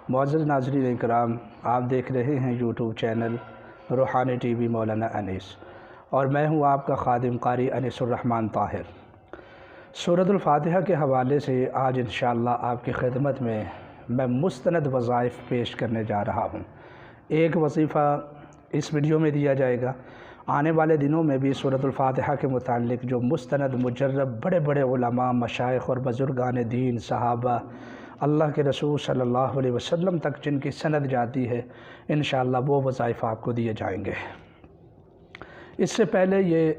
معزز ناظرین اکرام، آپ دیکھ رہے ہیں یوٹیوب چینل روحانی ٹی وی مولانا انیس، اور میں ہوں آپ کا خادم قاری انیس الرحمن طاہر۔ سورۃ الفاتحہ کے حوالے سے آج انشاءاللہ آپ کی خدمت میں مستند وظائف پیش کرنے جا رہا ہوں۔ ایک وظیفہ اس ویڈیو میں دیا جائے گا۔ آنے والے دنوں میں بھی سورۃ الفاتحہ کے متعلق جو مستند مجرب بڑے بڑے علماء، مشائخ اور بزرگان دین، صحابہ، اللہ کے رسول صلی اللہ علیہ وسلم تک جن کی سند جاتی ہے، انشاءاللہ وہ وظائف آپ کو دیے جائیں گے۔ اس سے پہلے یہ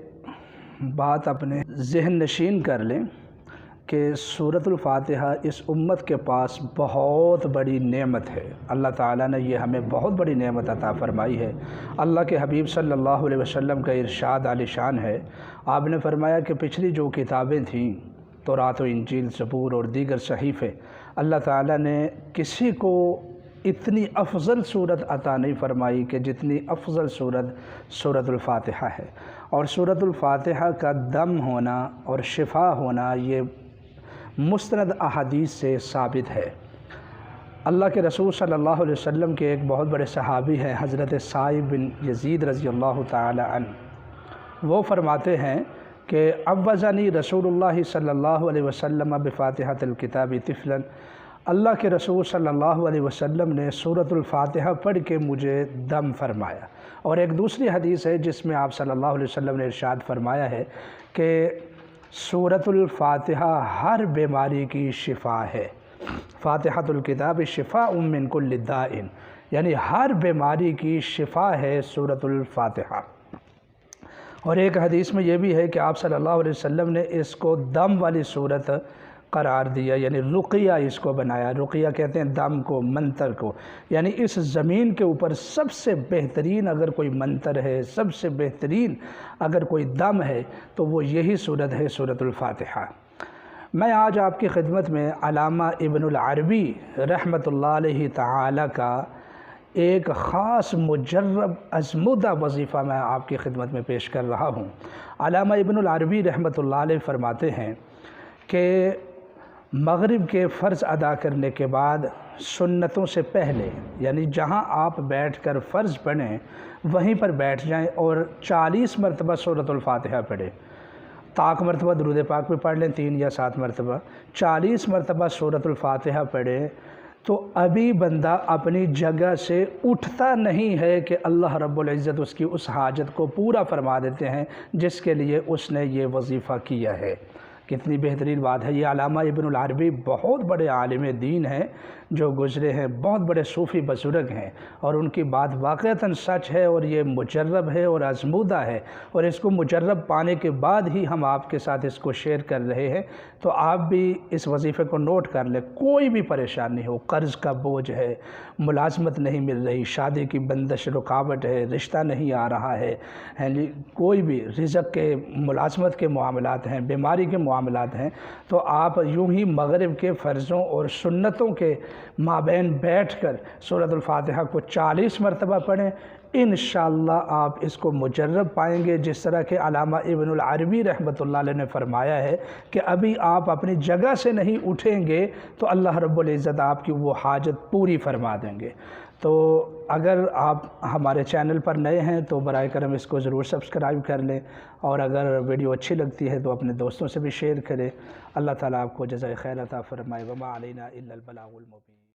بات اپنے ذہن نشین کر لیں کہ سورۃ الفاتحہ اس امت کے پاس بہت بڑی نعمت ہے۔ اللہ تعالیٰ نے یہ ہمیں بہت بڑی نعمت عطا فرمائی ہے۔ اللہ کے حبیب صلی اللہ علیہ وسلم کا ارشاد عالی شان ہے، آپ نے فرمایا کہ پچھلی جو کتابیں تھیں، تورات و انجیل، زبور اور دیگر صحیفے، اللہ تعالیٰ نے کسی کو اتنی افضل صورت عطا نہیں فرمائی کہ جتنی افضل صورت سورۃ الفاتحہ ہے۔ اور سورۃ الفاتحہ کا دم ہونا اور شفا ہونا یہ مستند احادیث سے ثابت ہے۔ اللہ کے رسول صلی اللہ علیہ وسلم کے ایک بہت بڑے صحابی ہیں، حضرت سعید بن یزید رضی اللہ تعالی عنہ، وہ فرماتے ہیں کہ عوذنی رسول اللہ صلی اللہ علیہ وسلم بفاتحۃ الکتاب طفلا، اللہ کے رسول صلی اللہ علیہ وسلم نے سورۃ الفاتحہ پڑھ کے مجھے دم فرمایا۔ اور ایک دوسری حدیث ہے جس میں آپ صلی اللہ علیہ وسلم نے ارشاد فرمایا ہے کہ سورۃ الفاتحہ ہر بیماری کی شفا ہے۔ فاتحۃ الکتاب شفاء من کل داء، یعنی ہر بیماری کی شفا ہے سورۃ الفاتحہ۔ اور ایک حدیث میں یہ بھی ہے کہ آپ صلی اللہ علیہ وسلم نے اس کو دم والی صورت قرار دیا، یعنی رقیہ اس کو بنایا۔ رقیہ کہتے ہیں دم کو، منتر کو، یعنی اس زمین کے اوپر سب سے بہترین اگر کوئی منتر ہے، سب سے بہترین اگر کوئی دم ہے تو وہ یہی صورت ہے، سورۃ الفاتحہ۔ میں آج آپ کی خدمت میں علامہ ابن العربی رحمۃ اللہ علیہ تعالی کا ایک خاص مجرب ازمودہ وظیفہ میں آپ کی خدمت میں پیش کر رہا ہوں۔ علامہ ابن العربی رحمۃ اللہ علیہ فرماتے ہیں کہ مغرب کے فرض ادا کرنے کے بعد سنتوں سے پہلے، یعنی جہاں آپ بیٹھ کر فرض پڑھیں وہیں پر بیٹھ جائیں اور 40 مرتبہ سورۃ الفاتحہ پڑھیں۔ طاق مرتبہ درود پاک بھی پڑھ لیں، 3 یا 7 مرتبہ، 40 مرتبہ سورۃ الفاتحہ پڑھیں تو ابھی بندہ اپنی جگہ سے اٹھتا نہیں ہے کہ اللہ رب العزت اس کی اس حاجت کو پورا فرما دیتے ہیں جس کے لیے اس نے یہ وظیفہ کیا ہے۔ کتنی بہترین بات ہے۔ یہ علامہ ابن العربی بہت بڑے عالم دین ہیں جو گزرے ہیں، بہت بڑے صوفی بزرگ ہیں، اور ان کی بات واقعتاً سچ ہے اور یہ مجرب ہے اور آزمودہ ہے، اور اس کو مجرب پانے کے بعد ہی ہم آپ کے ساتھ اس کو شیئر کر رہے ہیں۔ تو آپ بھی اس وظیفے کو نوٹ کر لیں۔ کوئی بھی پریشانی ہو، قرض کا بوجھ ہے، ملازمت نہیں مل رہی، شادی کی بندش رکاوٹ ہے، رشتہ نہیں آ رہا ہے، کوئی بھی رزق کے، ملازمت کے معاملات ہیں، بیماری کے معاملات ہیں، تو آپ یوں ہی مغرب کے فرضوں اور سنتوں کے مابین بیٹھ کر سورۃ الفاتحہ کو 40 مرتبہ پڑھیں۔ انشاءاللہ آپ اس کو مجرب پائیں گے، جس طرح کہ علامہ ابن العربی رحمۃ اللہ علیہ نے فرمایا ہے کہ ابھی آپ اپنی جگہ سے نہیں اٹھیں گے تو اللہ رب العزت آپ کی وہ حاجت پوری فرما دیں گے۔ تو اگر آپ ہمارے چینل پر نئے ہیں تو برائے کرم اس کو ضرور سبسکرائب کر لیں، اور اگر ویڈیو اچھی لگتی ہے تو اپنے دوستوں سے بھی شیئر کریں۔ اللہ تعالیٰ آپ کو جزائے خیر عطا فرمائے۔ وما علینا الا البلاغ المبین۔